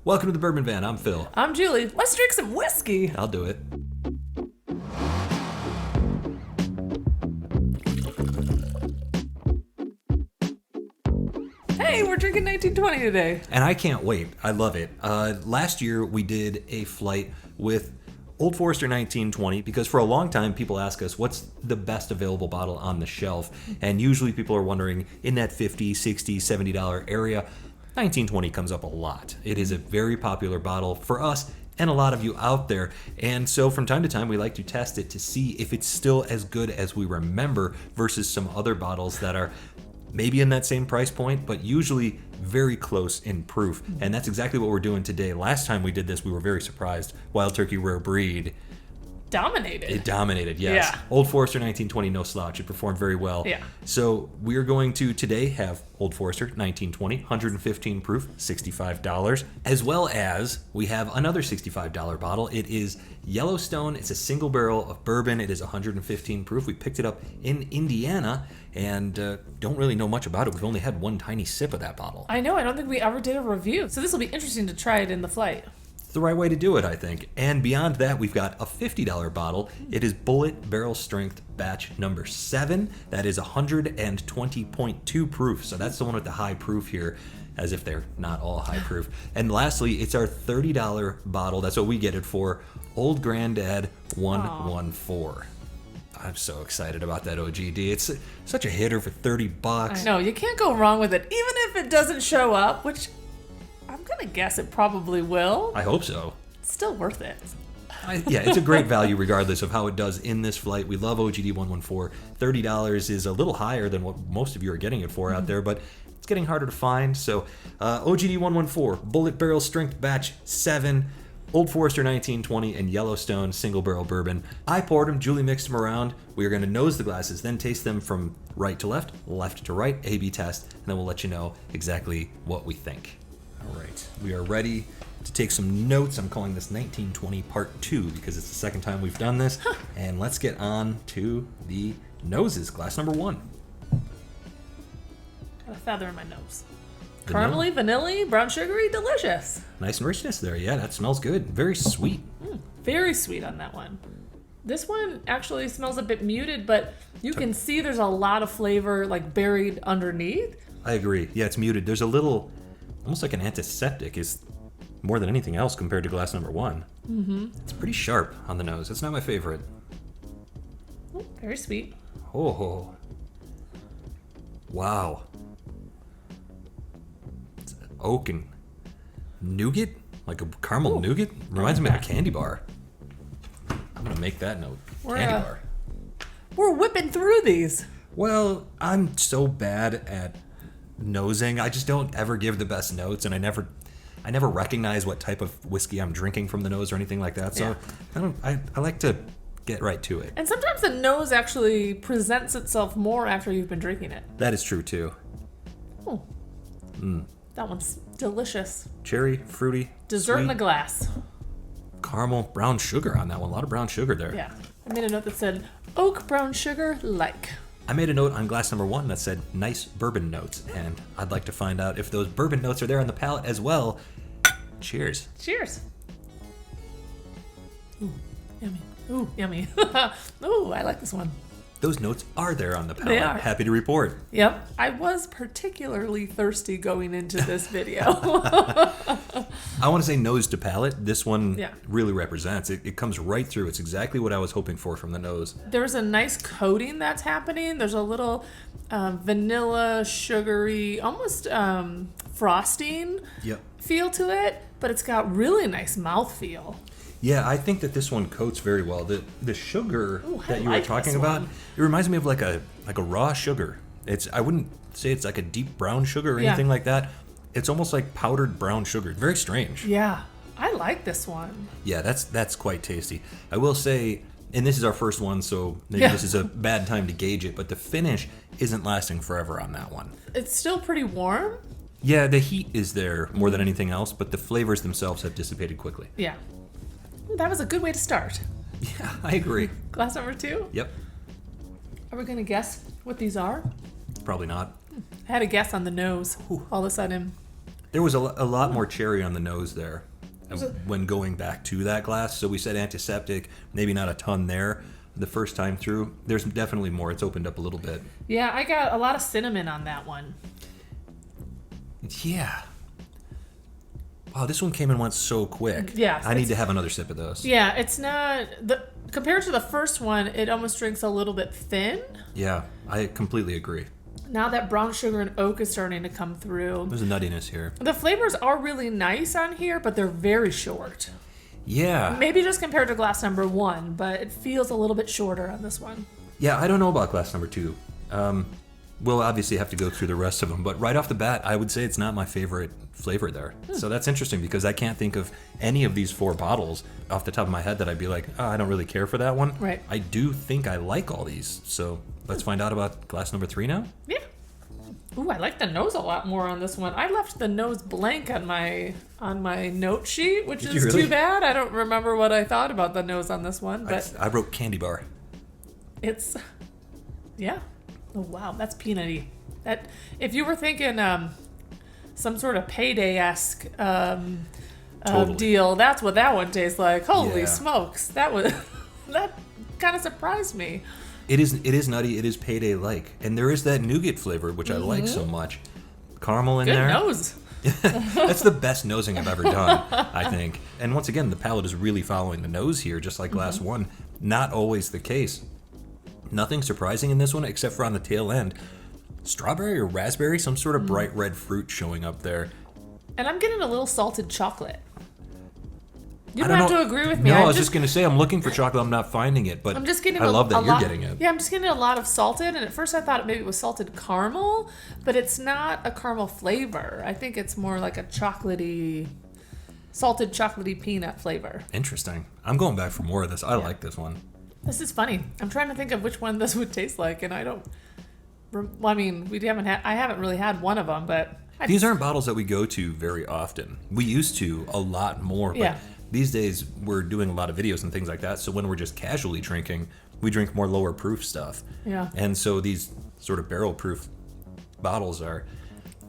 Welcome to the Bourbon Van. I'm Phil. I'm Julie. Let's drink some whiskey. I'll do it. Hey, we're drinking 1920 today. And I can't wait. I love it. Last year we did a flight with Old Forester 1920 because for a long time people ask us what's the best available bottle on the shelf. And usually people are wondering in that $50, $60, $70 area. 1920 comes up a lot. It is a very popular bottle for us and a lot of you out there. And so from time to time, we like to test it to see if it's still as good as we remember versus some other bottles that are maybe in that same price point, but usually very close in proof. And that's exactly what we're doing today. Last time we did this, we were very surprised. Wild Turkey Rare Breed. Dominated. It dominated, yes. Yeah. Old Forester 1920, no slouch. It performed very well. Yeah. So we're going to today have Old Forester 1920, 115 proof, $65, as well as we have another $65 bottle. It is Yellowstone. It's a single barrel of bourbon. It is 115 proof. We picked it up in Indiana and don't really know much about it. We've only had one tiny sip of that bottle. I know. I don't think we ever did a review. So this will be interesting to try it in the flight. The right way to do it, I think. And beyond that, we've got a $50 bottle. It is Bulleit Barrel Strength Batch number 7. That is 120.2 proof. So that's the one with the high proof here, as if they're not all high proof. And lastly, it's our $30 bottle. That's what we get it for. Old Granddad 114. I'm so excited about that OGD. It's such a hitter for $30. I know. You can't go wrong with it, even if it doesn't show up, which I'm going to guess it probably will. I hope so. It's still worth it. Yeah, it's a great value regardless of how it does in this flight. We love OGD 114. $30 is a little higher than what most of you are getting it for out there, but it's getting harder to find. So OGD 114, Bulleit Barrel Strength Batch 7, Old Forester 1920, and Yellowstone Single Barrel Bourbon. I poured them, Julie mixed them around. We are going to nose the glasses, then taste them from right to left to right, A/B test, and then we'll let you know exactly what we think. All right, we are ready to take some notes. I'm calling this 1920 Part 2 because it's the second time we've done this. And let's get on to the noses. Glass number 1. Got a feather in my nose. Caramely, vanilla, brown sugary, delicious. Nice richness there. Yeah, that smells good. Very sweet. Very sweet on that one. This one actually smells a bit muted, but you can see there's a lot of flavor like buried underneath. I agree. Yeah, it's muted. There's a little, almost like an antiseptic is more than anything else compared to glass number 1. Mm-hmm. It's pretty sharp on the nose. It's not my favorite. Ooh, very sweet. Oh. Wow. It's oak and nougat? Like a caramel nougat? Reminds me of a candy bar. I'm going to make that note. Candy bar. We're whipping through these. Well, I'm so bad at nosing. I just don't ever give the best notes, and I never recognize what type of whiskey I'm drinking from the nose or anything like that. So I like to get right to it. And sometimes the nose actually presents itself more after you've been drinking it. That is true too. Oh. That one's delicious. Cherry, fruity, dessert sweet, in a glass. Caramel, brown sugar on that one. A lot of brown sugar there. Yeah. I made a note that said oak brown sugar like. I made a note on glass number 1 that said nice bourbon notes, and I'd like to find out if those bourbon notes are there on the palate as well. Cheers. Cheers. Ooh, yummy. Ooh, yummy. Ooh, I like this one. Those notes are there on the palate. They are. Happy to report. Yep. I was particularly thirsty going into this video. I want to say nose to palate. This one really represents. It comes right through. It's exactly what I was hoping for from the nose. There's a nice coating that's happening. There's a little vanilla, sugary, almost frosting feel to it, but it's got really nice mouthfeel. Yeah, I think that this one coats very well. The sugar that you were talking about, it reminds me of like a raw sugar. I wouldn't say it's like a deep brown sugar or anything like that. It's almost like powdered brown sugar. It's very strange. Yeah, I like this one. Yeah, that's quite tasty. I will say, and this is our first one, so maybe this is a bad time to gauge it, but the finish isn't lasting forever on that one. It's still pretty warm. Yeah, the heat is there more than anything else, but the flavors themselves have dissipated quickly. Yeah. That was a good way to start. Yeah, I agree. Glass number 2? Yep. Are we going to guess what these are? Probably not. I had a guess on the nose all of a sudden. There was a lot more cherry on the nose there when going back to that glass. So we said antiseptic, maybe not a ton there the first time through. There's definitely more. It's opened up a little bit. Yeah, I got a lot of cinnamon on that one. Yeah. Wow, this one came and went so quick. Yeah. I need to have another sip of this. Yeah, it's not... Compared to the first one, it almost drinks a little bit thin. Yeah, I completely agree. Now that brown sugar and oak is starting to come through. There's a nuttiness here. The flavors are really nice on here, but they're very short. Yeah. Maybe just compared to glass number 1, but it feels a little bit shorter on this one. Yeah, I don't know about glass number 2. We'll obviously have to go through the rest of them, but right off the bat, I would say it's not my favorite flavor there. So that's interesting because I can't think of any of these 4 bottles off the top of my head that I'd be like, oh, I don't really care for that one. Right. I do think I like all these. So let's find out about glass number 3 now. Yeah. Ooh, I like the nose a lot more on this one. I left the nose blank on my note sheet, which is really? too bad. I don't remember what I thought about the nose on this one, but I wrote candy bar. it's, yeah. Oh wow, that's peanutty. That if you were thinking some sort of payday-esque Totally. deal, that's what that one tastes like. Holy Yeah. smokes, that kind of surprised me. It is nutty. It is payday-like, and there is that nougat flavor, which I like so much. Caramel in Good there. nose. That's the best nosing I've ever done, I think. And once again, the palate is really following the nose here, just like glass 1. Not always the case. Nothing surprising in this one, except for on the tail end. Strawberry or raspberry, some sort of bright red fruit showing up there. And I'm getting a little salted chocolate. You I don't have know. to agree with me. No, I was just going to say, I'm looking for chocolate. I'm not finding it, but I'm just getting I love that a you're lot, getting it. Yeah, I'm just getting a lot of salted, and at first I thought maybe it was salted caramel, but it's not a caramel flavor. I think it's more like a salted chocolatey peanut flavor. Interesting. I'm going back for more of this. I like this one. This is funny. I'm trying to think of which one this would taste like, and I don't. Well, I mean, I haven't really had one of them, but These aren't bottles that we go to very often. We used to a lot more, but Yeah. these days we're doing a lot of videos and things like that. So when we're just casually drinking, we drink more lower proof stuff. Yeah. And so these sort of barrel proof bottles they're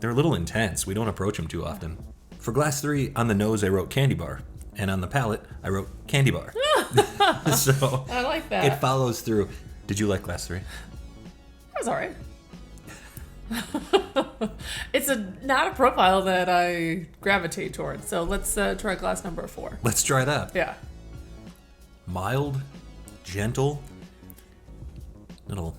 a little intense. We don't approach them too often. For glass 3, on the nose I wrote candy bar, and on the palate I wrote candy bar. So I like that. it follows through. Did you like glass 3? That was all right. It's not a profile that I gravitate towards. So let's try glass number 4. Let's try that. Yeah. Mild, gentle, little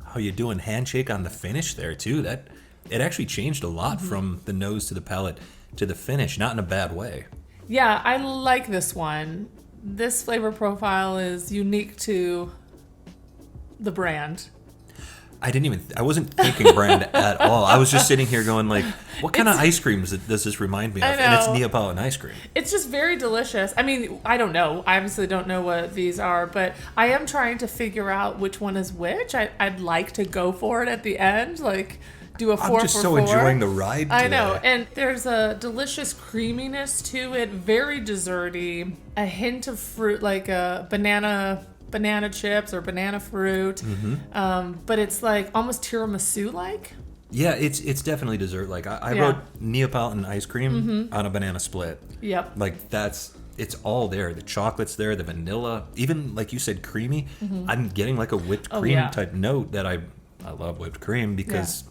how you doing handshake on the finish there too. That it actually changed a lot from the nose to the palate to the finish, not in a bad way. Yeah, I like this one. This flavor profile is unique to the brand. I wasn't thinking brand at all. I was just sitting here going like, what kind of ice cream does this remind me of? I And it's know. Neapolitan ice cream. It's just very delicious. I mean, I don't know. I obviously don't know what these are, but I am trying to figure out which one is which. I'd like to go for it at the end, like do a 4 I'm just for so 4. enjoying the ride I today. know, and there's a delicious creaminess to it, very desserty, a hint of fruit, like a banana chips or banana fruit, but it's like almost tiramisu-like. Yeah, it's definitely dessert. Like I Yeah. wrote Neapolitan ice cream on a banana split. Yep. Like it's all there. The chocolate's there, the vanilla, even like you said, creamy. I'm getting like a whipped cream yeah. type note that I love whipped cream because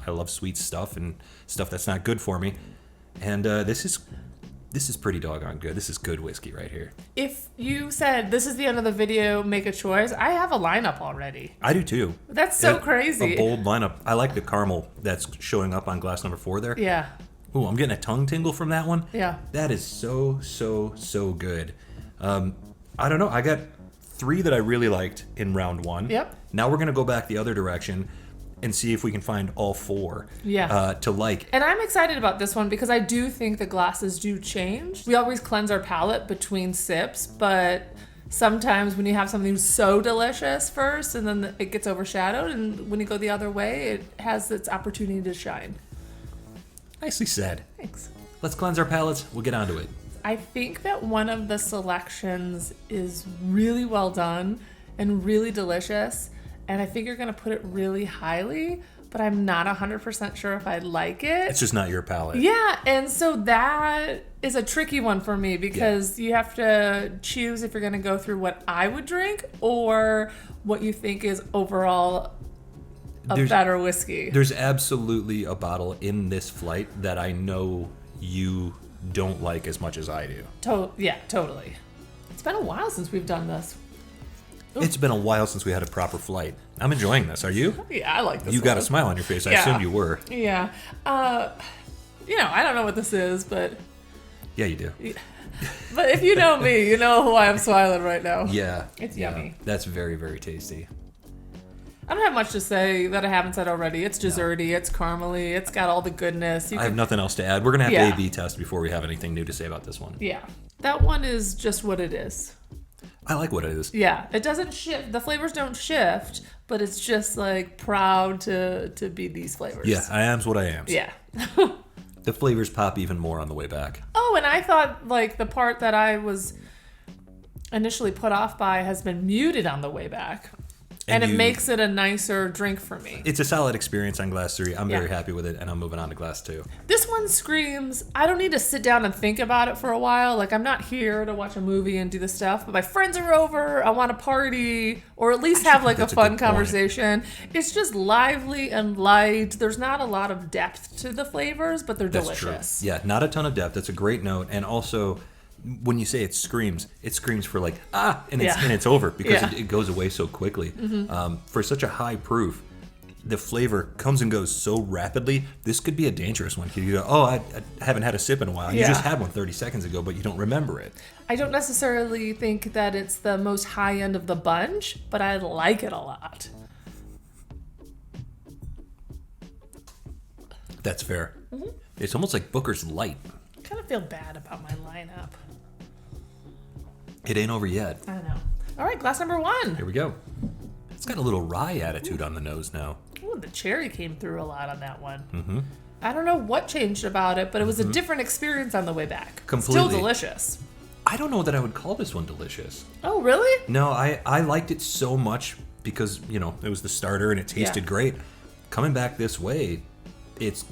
I love sweet stuff and stuff that's not good for me. And this is pretty doggone good. This is good whiskey right here. If you said this is the end of the video, make a choice, I have a lineup already. I do too. That's so Yeah, crazy. A bold lineup. I like the caramel that's showing up on glass number 4 there. Yeah. Ooh, I'm getting a tongue tingle from that one. Yeah. That is so good. I don't know. I got 3 that I really liked in round 1. Yep. Now we're going to go back the other direction and see if we can find all 4 Yeah. to like. And I'm excited about this one because I do think the glasses do change. We always cleanse our palate between sips, but sometimes when you have something so delicious first and then it gets overshadowed, and when you go the other way, it has its opportunity to shine. Nicely said. Thanks. Let's cleanse our palates. We'll get onto it. I think that one of the selections is really well done and really delicious, and I think you're going to put it really highly, but I'm not 100% sure if I like it. It's just not your palate. Yeah, and so that is a tricky one for me because you have to choose if you're going to go through what I would drink or what you think is overall a better whiskey. There's absolutely a bottle in this flight that I know you don't like as much as I do. Yeah, totally. It's been a while since we've done this. Ooh. It's been a while since we had a proper flight. I'm enjoying this. Are you? Yeah, I like this. You got a smile on your face. I assumed you were. Yeah. I don't know what this is, but... Yeah, you do. But if you know me, you know why I'm smiling right now. Yeah. It's yummy. That's very, very tasty. I don't have much to say that I haven't said already. It's desserty, it's caramely, it's got all the goodness. I have nothing else to add. We're going to have to A/B test before we have anything new to say about this one. Yeah. That one is just what it is. I like what it is. Yeah. It doesn't shift. The flavors don't shift, but it's just like proud to be these flavors. Yeah, I am's what I am. Yeah. The flavors pop even more on the way back. Oh, and I thought like the part that I was initially put off by has been muted on the way back. And it makes it a nicer drink for me. It's a solid experience on glass 3. I'm very happy with it, and I'm moving on to glass 2. This one screams, I don't need to sit down and think about it for a while. Like, I'm not here to watch a movie and do this stuff, but my friends are over, I want to party, or at least have like a fun conversation. It's just lively and light. There's not a lot of depth to the flavors, but they're delicious. True. Yeah, not a ton of depth. That's a great note. And also, when you say it screams for like, and it's over because it goes away so quickly. Mm-hmm. For such a high proof, the flavor comes and goes so rapidly. This could be a dangerous one. You go, I haven't had a sip in a while. You just had one 30 seconds ago, but you don't remember it. I don't necessarily think that it's the most high end of the bunch, but I like it a lot. That's fair. Mm-hmm. It's almost like Booker's Light. I kind of feel bad about my lineup. It ain't over yet. I know. All right, glass number 1. Here we go. It's got a little rye attitude on the nose now. Ooh, the cherry came through a lot on that one. Mm-hmm. I don't know what changed about it, but it was a different experience on the way back. Completely. Still delicious. I don't know that I would call this one delicious. Oh, really? No, I liked it so much because, it was the starter and it tasted great. Coming back this way, it's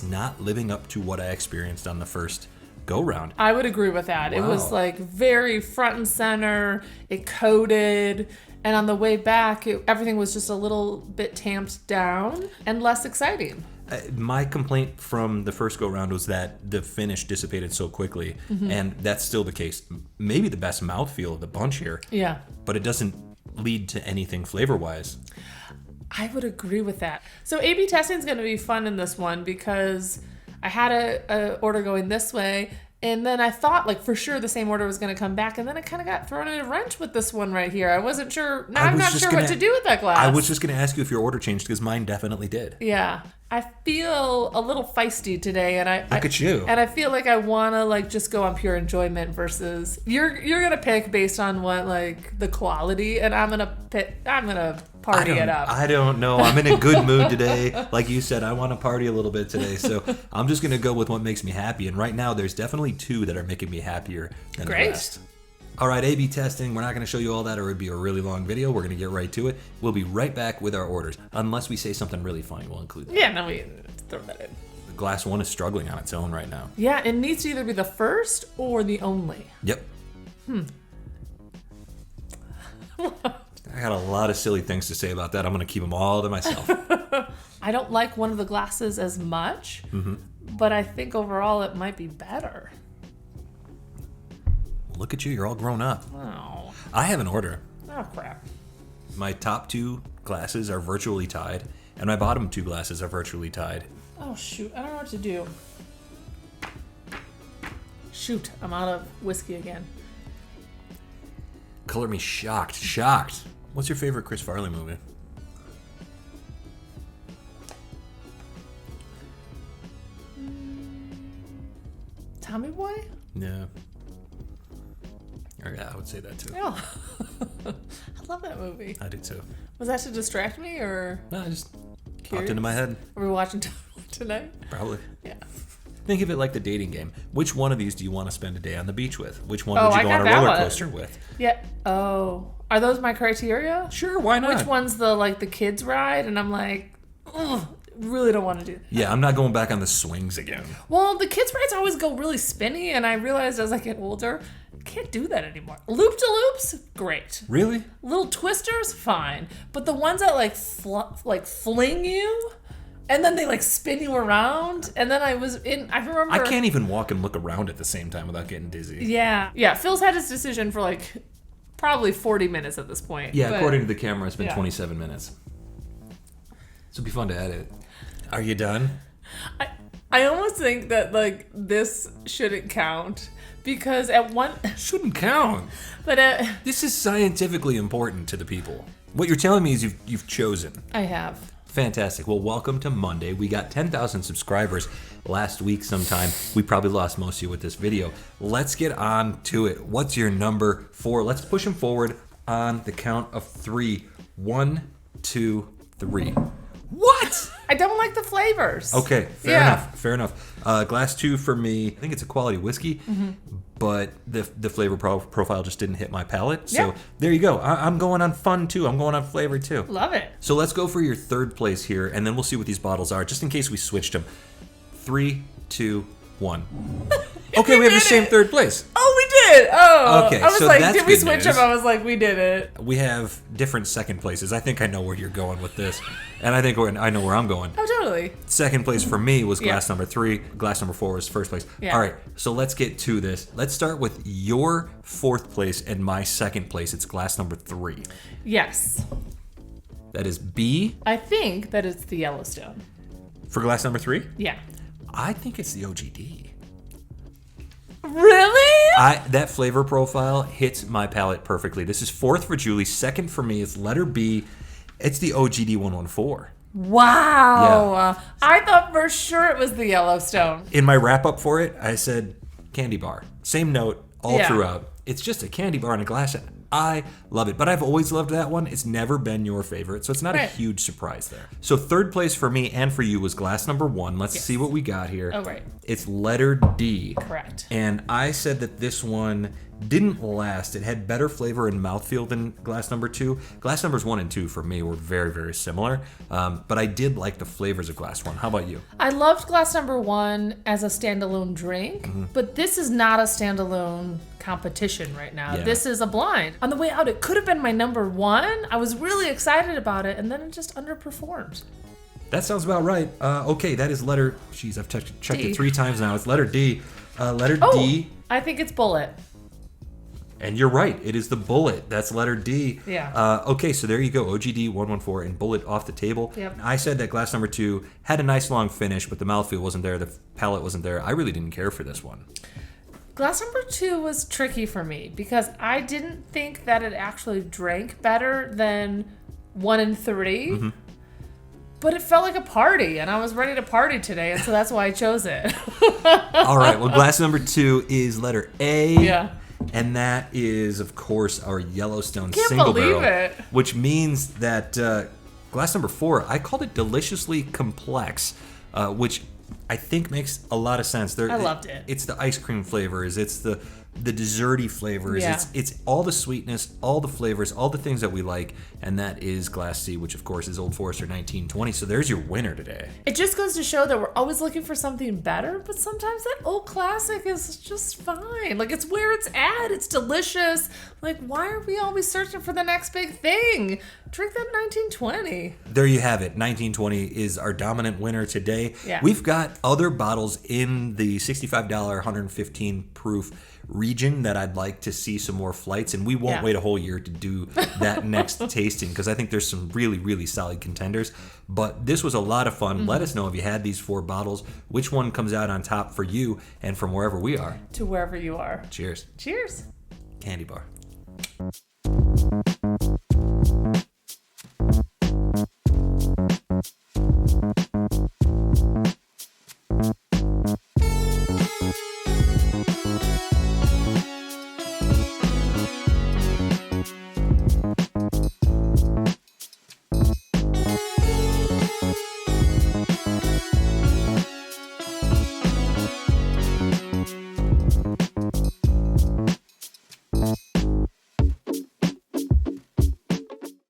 not living up to what I experienced on the first go round. I would agree with that. Wow. It was like very front and center. It coated, and on the way back, everything was just a little bit tamped down and less exciting. My complaint from the first go round was that the finish dissipated so quickly, and that's still the case. Maybe the best mouthfeel of the bunch here. Yeah. But it doesn't lead to anything flavor wise. I would agree with that. So A/B testing is going to be fun in this one because I had a order going this way, and then I thought like for sure the same order was going to come back, and then I kind of got thrown in a wrench with this one right here. I wasn't sure. Now I'm not sure what to do with that glass. I was just going to ask you if your order changed because mine definitely did. Yeah. I feel a little feisty today, and look at you. And I feel like I want to like just go on pure enjoyment versus you're gonna pick based on what like the quality, and I'm gonna party it up. I don't know. I'm in a good mood today. Like you said, I want to party a little bit today, so I'm just gonna go with what makes me happy. And right now, there's definitely 2 that are making me happier than the rest. All right, A/B testing. We're not going to show you all that, or it would be a really long video. We're going to get right to it. We'll be right back with our orders. Unless we say something really funny, we'll include that. Yeah, no, we throw that in. The glass 1 is struggling on its own right now. Yeah, it needs to either be the first or the only. Yep. I got a lot of silly things to say about that. I'm going to keep them all to myself. I don't like one of the glasses as much, but I think overall it might be better. Look at you. You're all grown up. Oh. I have an order. Oh, crap. My top 2 glasses are virtually tied, and my bottom 2 glasses are virtually tied. Oh, shoot. I don't know what to do. Shoot. I'm out of whiskey again. Color me shocked. Shocked. What's your favorite Chris Farley movie? Tommy Boy? Yeah. Yeah, I would say that too. Oh. I love that movie. I do too. Was that to distract me or? No, I just popped into my head. Are we watching tonight? Probably. Yeah. Think of it like the dating game. Which one of these do you want to spend a day on the beach with? Which one would you go on a roller coaster with? Yeah. Oh. Are those my criteria? Sure, why not? Which one's the kids ride? And I'm like, ugh, really don't want to do that. Yeah, I'm not going back on the swings again. Well, the kids' rides always go really spinny, and I realized as I get older, I can't do that anymore. Loop-de-loops, great. Really? Little twisters, fine. But the ones that like fling you, and then they like spin you around, and then I remember... I can't even walk and look around at the same time without getting dizzy. Yeah. Yeah, Phil's had his decision for like probably 40 minutes at this point. Yeah, but, according to the camera, it's been yeah. 27 minutes. So it'll be fun to edit. Are you done? I almost think that like this shouldn't count because Shouldn't count. But This is scientifically important to the people. What you're telling me is you've chosen. I have. Fantastic. Well, welcome to Monday. We got 10,000 subscribers last week sometime. We probably lost most of you with this video. Let's get on to it. What's your number 4? Let's push them forward on the count of 3. 1, 2, 3. What? I don't like the flavors. Okay, fair enough. Glass 2 for me, I think it's a quality whiskey, but the flavor profile just didn't hit my palate. So there you go. I'm going on fun too. I'm going on flavor too. Love it. So let's go for your third place here, and then we'll see what these bottles are, just in case we switched them. 3, 2, 1. Okay, we have the same third place. Oh, we did. Oh, okay. I was so like, that's did we good switch news. them? I was like, we did it. We have different second places. I think I know where you're going with this, and I think I know where I'm going. Oh, totally. Second place for me was glass number 3. Glass number 4 was first place. Yeah. All right, so let's get to this. Let's start with your fourth place and my second place. It's glass number 3. Yes. That is B I think that it's the Yellowstone. for glass number 3. Yeah. I think it's the OGD. Really? That flavor profile hits my palate perfectly. This is fourth for Julie. Second for me is letter B. It's the OGD 114. Wow. Yeah. I thought for sure it was the Yellowstone. In my wrap up for it, I said candy bar. Same note all throughout. It's just a candy bar in a glass. I love it, but I've always loved that one. It's never been your favorite, so it's not a huge surprise there. So third place for me and for you was glass number 1. Let's see what we got here. Oh, right. It's letter D. Correct. And I said that this one didn't last. It had better flavor and mouthfeel than glass number 2. Glass numbers 1 and 2 for me were very, very similar, but I did like the flavors of glass 1. How about you? I loved glass number 1 as a standalone drink, but this is not a standalone competition right now. Yeah. This is a blind. On the way out, it could have been my number 1. I was really excited about it, and then it just underperformed. That sounds about right. Okay, that is letter... Jeez, I've checked D. it 3 times now. It's letter D. Letter D. I think it's Bulleit. And you're right. It is the Bulleit. That's letter D. Yeah. Okay, so there you go. OGD 114 and Bulleit off the table. Yep. I said that glass number 2 had a nice long finish, but the mouthfeel wasn't there. The palate wasn't there. I really didn't care for this one. Glass number 2 was tricky for me because I didn't think that it actually drank better than 1 and 3. But it felt like a party, and I was ready to party today, and so that's why I chose it. All right. Well, glass number 2 is letter A. Yeah. And that is, of course, our Yellowstone Can't Single believe Barrel. it. Which means that glass number 4, I called it deliciously complex, which I think makes a lot of sense. I loved it. It's the ice cream flavors. It's the desserty flavors. Yeah. It's all the sweetness, all the flavors, all the things that we like, and that is Glass C, which of course is Old Forester 1920. So there's your winner today. It just goes to show that we're always looking for something better, but sometimes that old classic is just fine. Like, it's where it's at. It's delicious. Like, why are we always searching for the next big thing? Drink that 1920. There you have it. 1920 is our dominant winner today. Yeah. We've got other bottles in the $65, 115 proof region that I'd like to see some more flights, and we won't wait a whole year to do that next tasting because I think there's some really, really solid contenders. But this was a lot of fun. Let us know if you had these 4 bottles, which one comes out on top for you and from wherever we are. To wherever you are. Cheers. Cheers. Candy bar.